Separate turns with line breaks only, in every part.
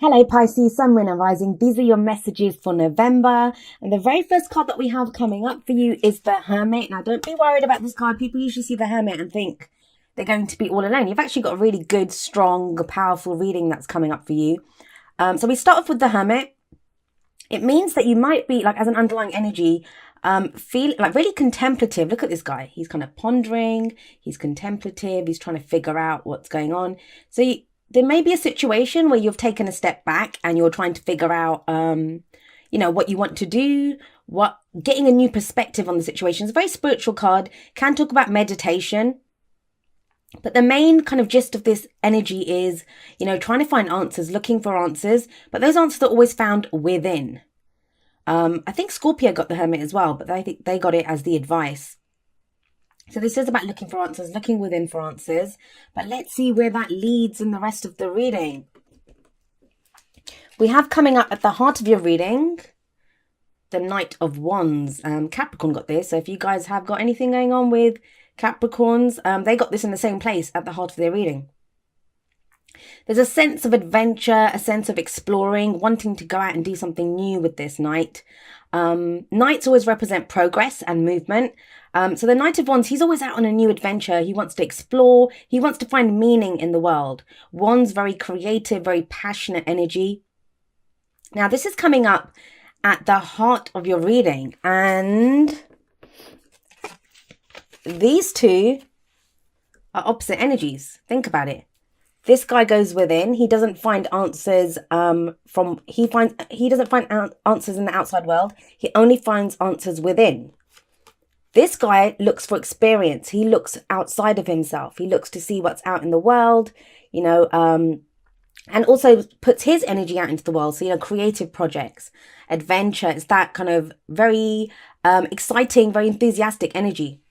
Hello Pisces, Sun, Moon and Rising. These are your messages for November. And the very first card that we have coming up for you is the Hermit. Now don't be worried about this card. People usually see the Hermit and think they're going to be all alone. You've actually got a really good, strong, powerful reading that's coming up for you. So we start off with the Hermit. It means that you might be, like, as an underlying energy, feel like really contemplative. Look at this guy. He's kind of pondering. He's contemplative. He's trying to figure out what's going on. So there may be a situation where you've taken a step back and you're trying to figure out, what you want to do, getting a new perspective on the situation. It's a very spiritual card, can talk about meditation. But the main kind of gist of this energy is, trying to find answers, looking for answers. But those answers are always found within. I think Scorpio got the Hermit as well, but I think they got it as the advice. So this is about looking for answers, looking within for answers. But let's see where that leads in the rest of the reading. We have coming up at the heart of your reading, the Knight of Wands. Capricorn got this. So if you guys have got anything going on with Capricorns, they got this in the same place at the heart of their reading. There's a sense of adventure, a sense of exploring, wanting to go out and do something new with this Knight. Knights always represent progress and movement. So the Knight of Wands, he's always out on a new adventure. He wants to explore. He wants to find meaning in the world. Wands, very creative, very passionate energy. Now, this is coming up at the heart of your reading. And these two are opposite energies. Think about it. This guy goes within. He doesn't find answers he doesn't find answers in the outside world. He only finds answers within. This guy looks for experience. He looks outside of himself. He looks to see what's out in the world, and also puts his energy out into the world. So, creative projects, adventure. It's that kind of very exciting, very enthusiastic energy.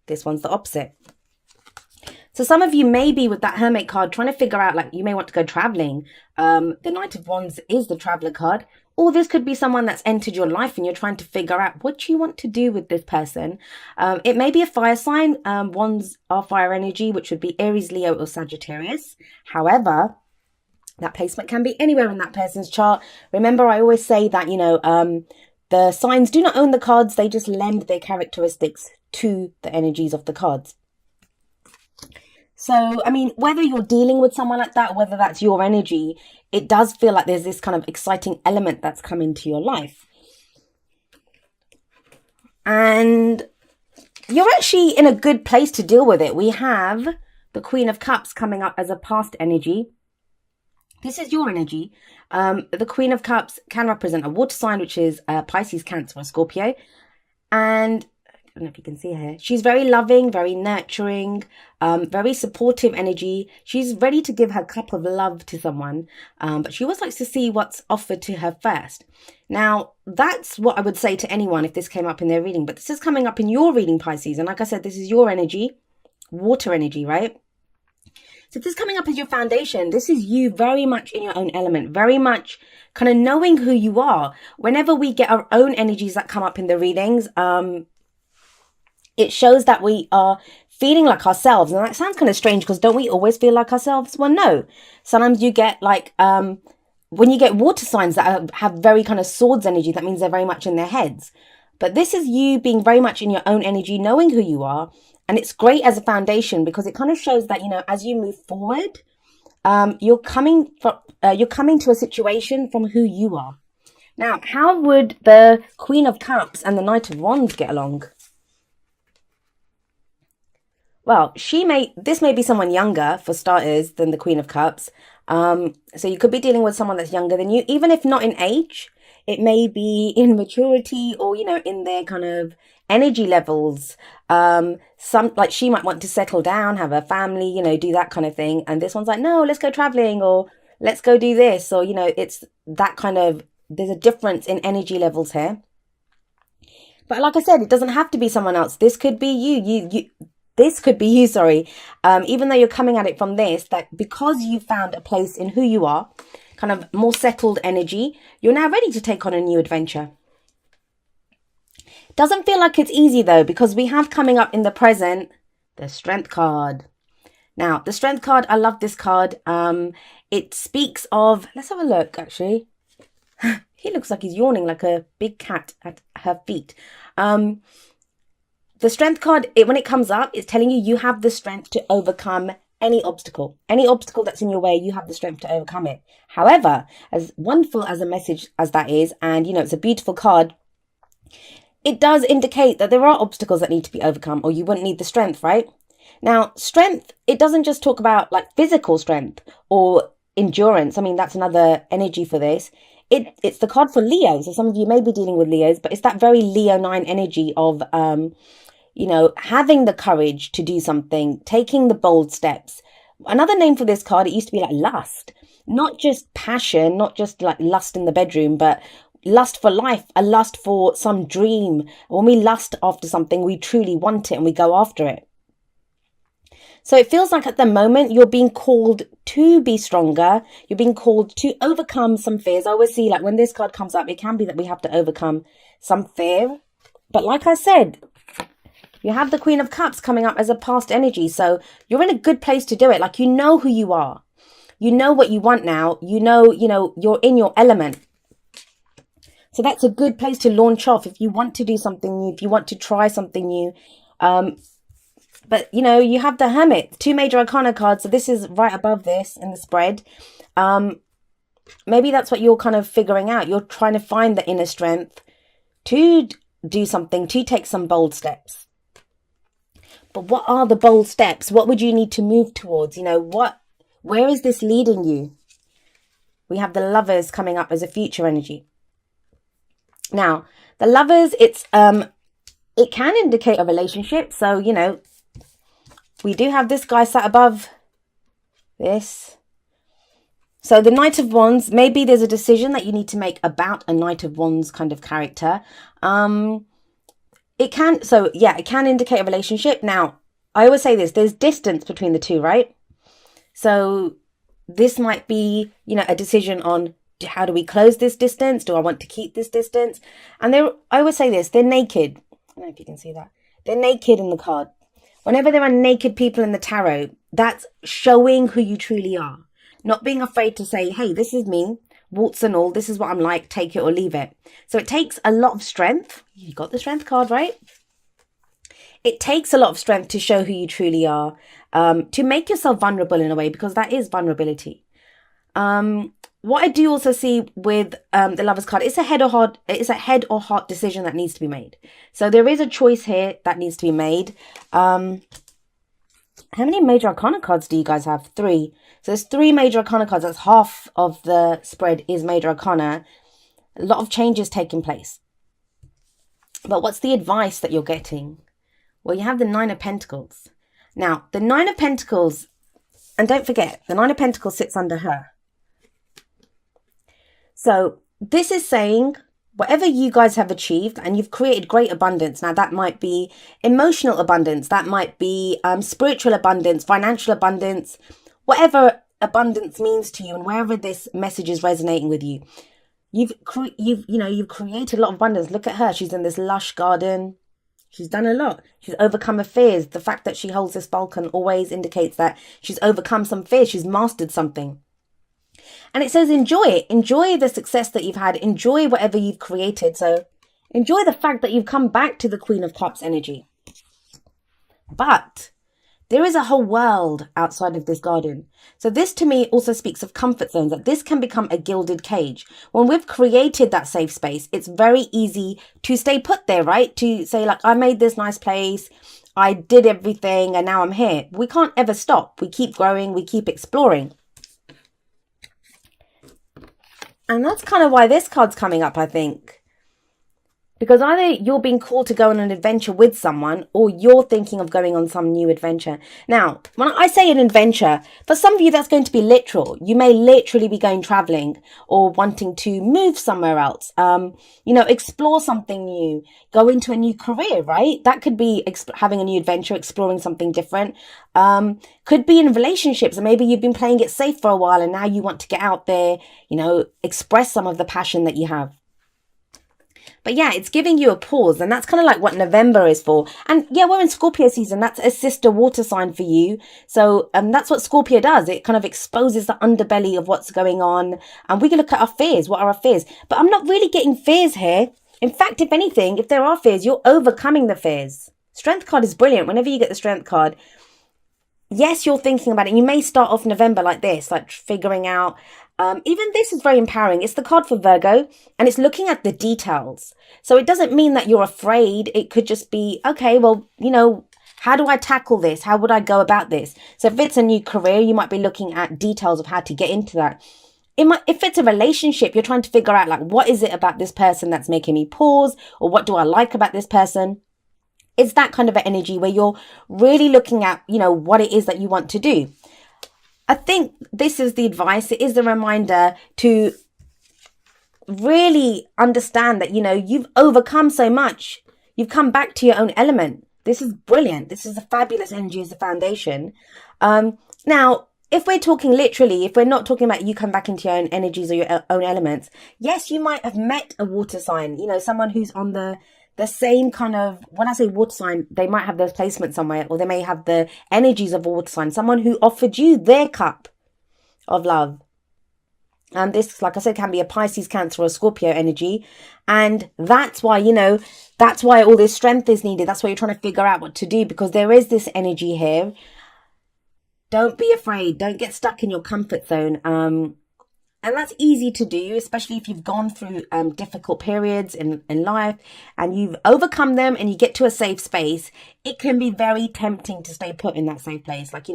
This one's the opposite. So some of you may be with that Hermit card trying to figure out, like, you may want to go traveling. The Knight of Wands is the traveler card. Or this could be someone that's entered your life and you're trying to figure out what you want to do with this person. It may be a fire sign. Wands are fire energy, which would be Aries, Leo, or Sagittarius. However, that placement can be anywhere in that person's chart. Remember, I always say that, the signs do not own the cards. They just lend their characteristics to the energies of the cards. So, whether you're dealing with someone like that, whether that's your energy, it does feel like there's this kind of exciting element that's come into your life. And you're actually in a good place to deal with it. We have the Queen of Cups coming up as a past energy. This is your energy. The Queen of Cups can represent a water sign, which is Pisces, Cancer, or Scorpio. And I don't know if you can see her. She's very loving, very nurturing, very supportive energy. She's ready to give her cup of love to someone, but she always likes to see what's offered to her first. Now, that's what I would say to anyone if this came up in their reading, but this is coming up in your reading, Pisces. And like I said, this is your energy, water energy, right? So if this is coming up as your foundation, this is you very much in your own element, very much kind of knowing who you are. Whenever we get our own energies that come up in the readings, it shows that we are feeling like ourselves. And that sounds kind of strange because don't we always feel like ourselves? Well, no. Sometimes you get like, when you get water signs that have very kind of swords energy, that means they're very much in their heads. But this is you being very much in your own energy, knowing who you are. And it's great as a foundation because it kind of shows that, as you move forward, you're coming to a situation from who you are. Now, how would the Queen of Cups and the Knight of Wands get along? Well, this may be someone younger, for starters, than the Queen of Cups. So you could be dealing with someone that's younger than you, even if not in age. It may be in maturity or, in their kind of energy levels. She might want to settle down, have a family, do that kind of thing. And this one's like, no, let's go traveling, or let's go do this. Or, it's that kind of, there's a difference in energy levels here. But like I said, it doesn't have to be someone else. This could be you. This could be you, sorry. Even though you're coming at it from this, that because you found a place in who you are, kind of more settled energy, you're now ready to take on a new adventure. Doesn't feel like it's easy though, because we have coming up in the present, the Strength card. Now, the Strength card, I love this card. It speaks of, let's have a look, actually. He looks like he's yawning like a big cat at her feet. The Strength card, when it comes up, it's telling you have the strength to overcome any obstacle. Any obstacle that's in your way, you have the strength to overcome it. However, as wonderful as a message as that is, and it's a beautiful card, it does indicate that there are obstacles that need to be overcome, or you wouldn't need the strength, right? Now, strength, it doesn't just talk about like physical strength or endurance. I mean, that's another energy for this. It's the card for Leo. So some of you may be dealing with Leos, but it's that very Leonine energy of, having the courage to do something, taking the bold steps. Another name for this card, it used to be like lust, not just passion, not just like lust in the bedroom, but lust for life, a lust for some dream. When we lust after something, we truly want it and we go after it. So it feels like at the moment you're being called to be stronger. You're being called to overcome some fears. I always see like when this card comes up, it can be that we have to overcome some fear. But like I said, you have the Queen of Cups coming up as a past energy. So you're in a good place to do it. Like, you know who you are. You know what you want now. You know, you're in your element. So that's a good place to launch off if you want to do something new, if you want to try something new. But, you have the Hermit, 2 major arcana cards. So this is right above this in the spread. Maybe that's what you're kind of figuring out. You're trying to find the inner strength to do something, to take some bold steps. But what are the bold steps? What would you need to move towards? Where is this leading you? We have the Lovers coming up as a future energy. Now, the Lovers, it can indicate a relationship. So, we do have this guy sat above this. So the Knight of Wands, maybe there's a decision that you need to make about a Knight of Wands kind of character. It can indicate a relationship. Now, I always say this, there's distance between the two, right? So this might be, a decision on how do we close this distance? Do I want to keep this distance? And I always say this, they're naked. I don't know if you can see that. They're naked in the card. Whenever there are naked people in the tarot, that's showing who you truly are. Not being afraid to say, hey, this is me, warts and all, this is what I'm like, take it or leave it. So it takes a lot of strength. You got the Strength card, right? It takes a lot of strength to show who you truly are, to make yourself vulnerable in a way, because that is vulnerability. What I do also see with the Lovers card, it's a head or heart decision that needs to be made. So there is a choice here that needs to be made. How many major arcana cards do you guys have? 3. So there's 3 major arcana cards. That's half of the spread is major arcana. A lot of changes taking place. But what's the advice that you're getting? Well, you have the 9 of Pentacles. Now, the 9 of Pentacles, and don't forget, the 9 of Pentacles sits under her. So this is saying whatever you guys have achieved and you've created great abundance. Now that might be emotional abundance. That might be spiritual abundance, financial abundance, whatever abundance means to you and wherever this message is resonating with you. You've created a lot of abundance. Look at her. She's in this lush garden. She's done a lot. She's overcome her fears. The fact that she holds this balcony always indicates that she's overcome some fears. She's mastered something. And it says enjoy it. Enjoy the success that you've had. Enjoy whatever you've created. So enjoy the fact that you've come back to the Queen of Cups energy. But there is a whole world outside of this garden. So this to me also speaks of comfort zones, that this can become a gilded cage. When we've created that safe space, it's very easy to stay put there, right? To say like, I made this nice place, I did everything, and now I'm here. We can't ever stop. We keep growing, we keep exploring. And that's kind of why this card's coming up, I think. Because either you're being called to go on an adventure with someone, or you're thinking of going on some new adventure. Now, when I say an adventure, for some of you, that's going to be literal. You may literally be going traveling or wanting to move somewhere else. Explore something new, go into a new career, right? That could be having a new adventure, exploring something different. Could be in relationships, and maybe you've been playing it safe for a while and now you want to get out there, express some of the passion that you have. But yeah, it's giving you a pause, and that's kind of like what November is for. And yeah, we're in Scorpio season. That's a sister water sign for you. So that's what Scorpio does. It kind of exposes the underbelly of what's going on. And we can look at our fears. What are our fears? But I'm not really getting fears here. In fact, if anything, if there are fears, you're overcoming the fears. Strength card is brilliant. Whenever you get the strength card, yes, you're thinking about it. You may start off November like this, like figuring out. Even this is very empowering. It's the card for Virgo, and it's looking at the details. So it doesn't mean that you're afraid. It could just be, okay, well, how do I tackle this? How would I go about this? So if it's a new career, you might be looking at details of how to get into that. If it's a relationship, you're trying to figure out, like, what is it about this person that's making me pause? Or what do I like about this person? It's that kind of an energy where you're really looking at, what it is that you want to do. I think this is the advice. It is the reminder to really understand that, you've overcome so much. You've come back to your own element. This is brilliant. This is a fabulous energy as a foundation. Now, if we're talking literally, if we're not talking about you come back into your own energies or your own elements, yes, you might have met a water sign, someone who's on the same kind of, when I say water sign, they might have their placement somewhere, or they may have the energies of a water sign, someone who offered you their cup of love. And this, like I said, can be a Pisces, Cancer, or Scorpio energy. And that's why, that's why all this strength is needed. That's why you're trying to figure out what to do, because there is this energy here. Don't be afraid. Don't get stuck in your comfort zone. And that's easy to do, especially if you've gone through difficult periods in life and you've overcome them and you get to a safe space. It can be very tempting to stay put in that safe place. Like,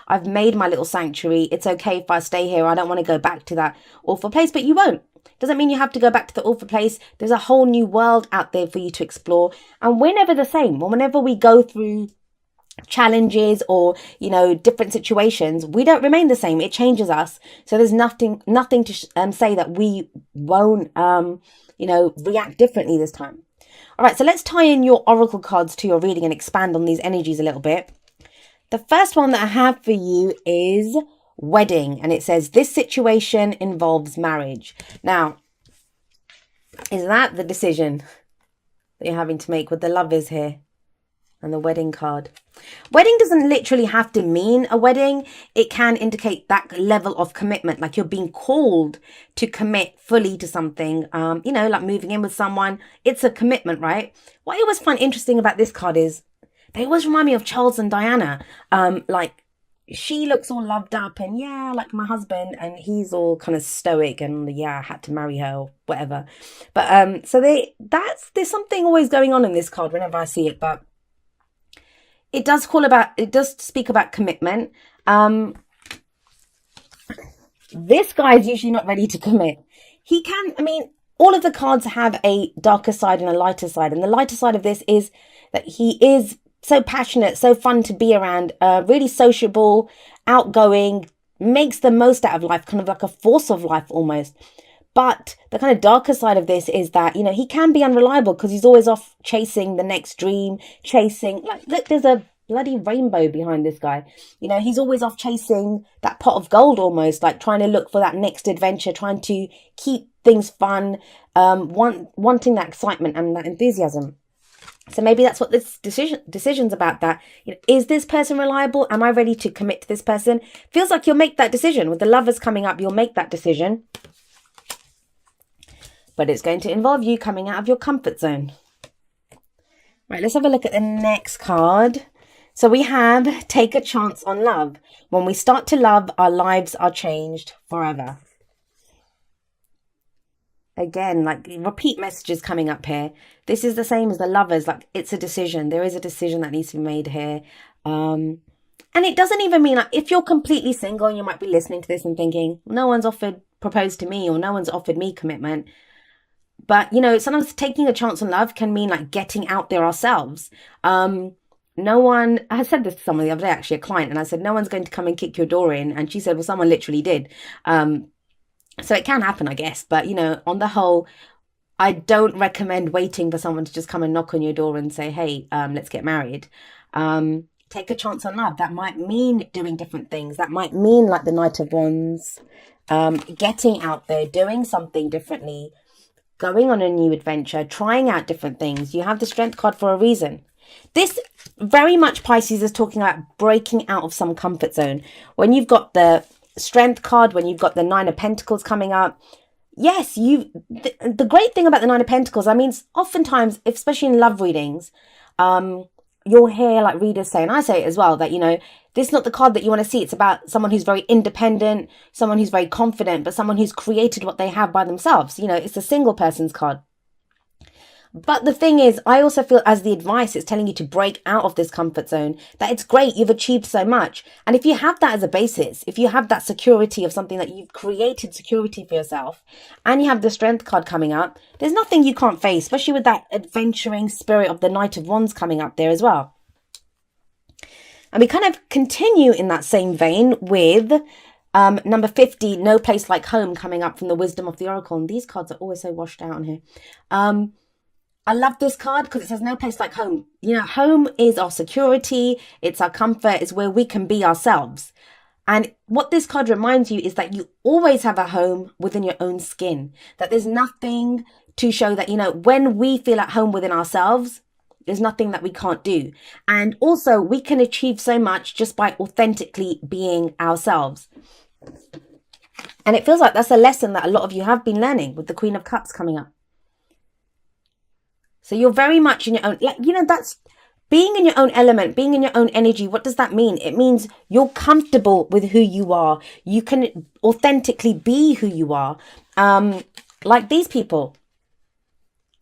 I've made my little sanctuary. It's okay if I stay here. I don't want to go back to that awful place, but you won't. Doesn't mean you have to go back to the awful place. There's a whole new world out there for you to explore. And we're never the same. Whenever we go through challenges or different situations, we don't remain the same. It changes us. So there's nothing to say that we won't react differently this time. All right, so let's tie in your oracle cards to your reading and expand on these energies a little bit. The first one that I have for you is wedding, and it says this situation involves marriage. Now, is that the decision that you're having to make with the lovers here and the wedding card? Wedding doesn't literally have to mean a wedding. It can indicate that level of commitment, like you're being called to commit fully to something, like moving in with someone. It's a commitment, right? What I always find interesting about this card is they always remind me of Charles and Diana. Like, she looks all loved up and like my husband, and he's all kind of stoic and I had to marry her or whatever. But so there's something always going on in this card whenever I see it, but it does speak about commitment. This guy is usually not ready to commit. All of the cards have a darker side and a lighter side. And the lighter side of this is that he is so passionate, so fun to be around, really sociable, outgoing, makes the most out of life, kind of like a force of life almost. But the kind of darker side of this is that, he can be unreliable because he's always off chasing the next dream, look, there's a bloody rainbow behind this guy. He's always off chasing that pot of gold almost, like trying to look for that next adventure, trying to keep things fun, wanting that excitement and that enthusiasm. So maybe that's what this decision's about, that, is this person reliable? Am I ready to commit to this person? Feels like you'll make that decision. With the lovers coming up, you'll make that decision. But it's going to involve you coming out of your comfort zone. Right, let's have a look at the next card. So we have take a chance on love. When we start to love, our lives are changed forever. Again, like repeat messages coming up here. This is the same as the lovers. Like, it's a decision. There is a decision that needs to be made here. And it doesn't even mean, like, if you're completely single and you might be listening to this and thinking, no one's proposed to me, or no one's offered me commitment. But, sometimes taking a chance on love can mean like getting out there ourselves. No one, I said this to someone the other day, actually, a client, and I said, no one's going to come and kick your door in. And she said, well, someone literally did. So it can happen, I guess. But, on the whole, I don't recommend waiting for someone to just come and knock on your door and say, hey, let's get married. Take a chance on love. That might mean doing different things. That might mean like the Knight of Wands, getting out there, doing something differently. going on a new adventure, trying out different things. You have the Strength card for a reason. This very much, Pisces, is talking about breaking out of some comfort zone. When you've got the Strength card, when you've got the Nine of Pentacles coming up, yes, the great thing about the Nine of Pentacles, I mean, oftentimes, especially in love readings, you'll hear like readers say, and I say it as well, that, you know, this is not the card that you want to see. It's about someone who's very independent, someone who's very confident, but someone who's created what they have by themselves. You know, it's a single person's card. But the thing is, I also feel as the advice is telling you to break out of this comfort zone, that it's great, you've achieved so much. And if you have that as a basis, if you have that security of something that you've created security for yourself, and you have the Strength card coming up, there's nothing you can't face, especially with that adventuring spirit of the Knight of Wands coming up there as well. And we kind of continue in that same vein with number 50, No Place Like Home, coming up from the Wisdom of the Oracle. And these cards are always so washed out on here. I love this card because it says no place like home. You know, home is our security. It's our comfort. It's where we can be ourselves. And what this card reminds you is that you always have a home within your own skin. That there's nothing to show that, you know, when we feel at home within ourselves, there's nothing that we can't do. And also we can achieve so much just by authentically being ourselves. And it feels like that's a lesson that a lot of you have been learning with the Queen of Cups coming up. So you're very much in your own, like, you know, that's being in your own element, being in your own energy. What does that mean? It means you're comfortable with who you are. You can authentically be who you are. Like these people.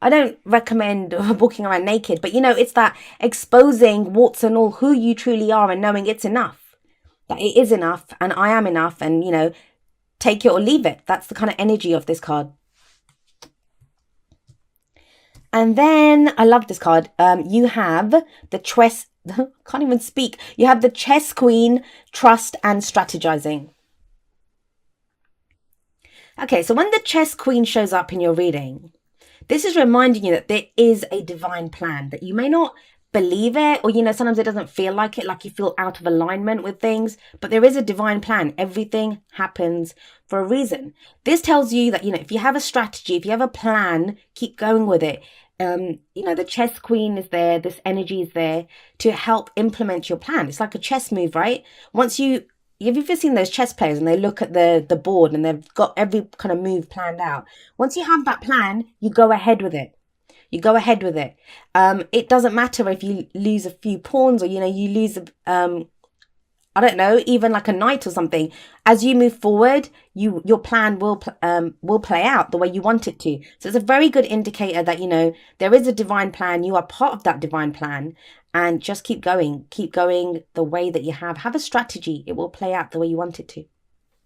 I don't recommend walking around naked, but, you know, it's that exposing warts and all who you truly are and knowing it's enough. That it is enough and I am enough, and, you know, take it or leave it. That's the kind of energy of this card. And then I love this card. You have the chess. Can't even speak. You have the Chess Queen, Trust and Strategizing. Okay, so when the Chess Queen shows up in your reading, this is reminding you that there is a divine plan, that you may not believe it, or, you know, sometimes it doesn't feel like it, like you feel out of alignment with things, but there is a divine plan. Everything happens for a reason. This tells you that, you know, if you have a strategy, if you have a plan, keep going with it. You know, the Chess Queen is there, this energy is there to help implement your plan. It's like a chess move, right? Once you've ever seen those chess players and they look at the board and they've got every kind of move planned out. Once you have that plan, you go ahead with it. You go ahead with it. It doesn't matter if you lose a few pawns, or, you know, you lose, I don't know, even like a knight or something. As you move forward, your plan will play out the way you want it to. So it's a very good indicator that, you know, there is a divine plan. You are part of that divine plan, and just keep going the way that you have. Have a strategy. It will play out the way you want it to.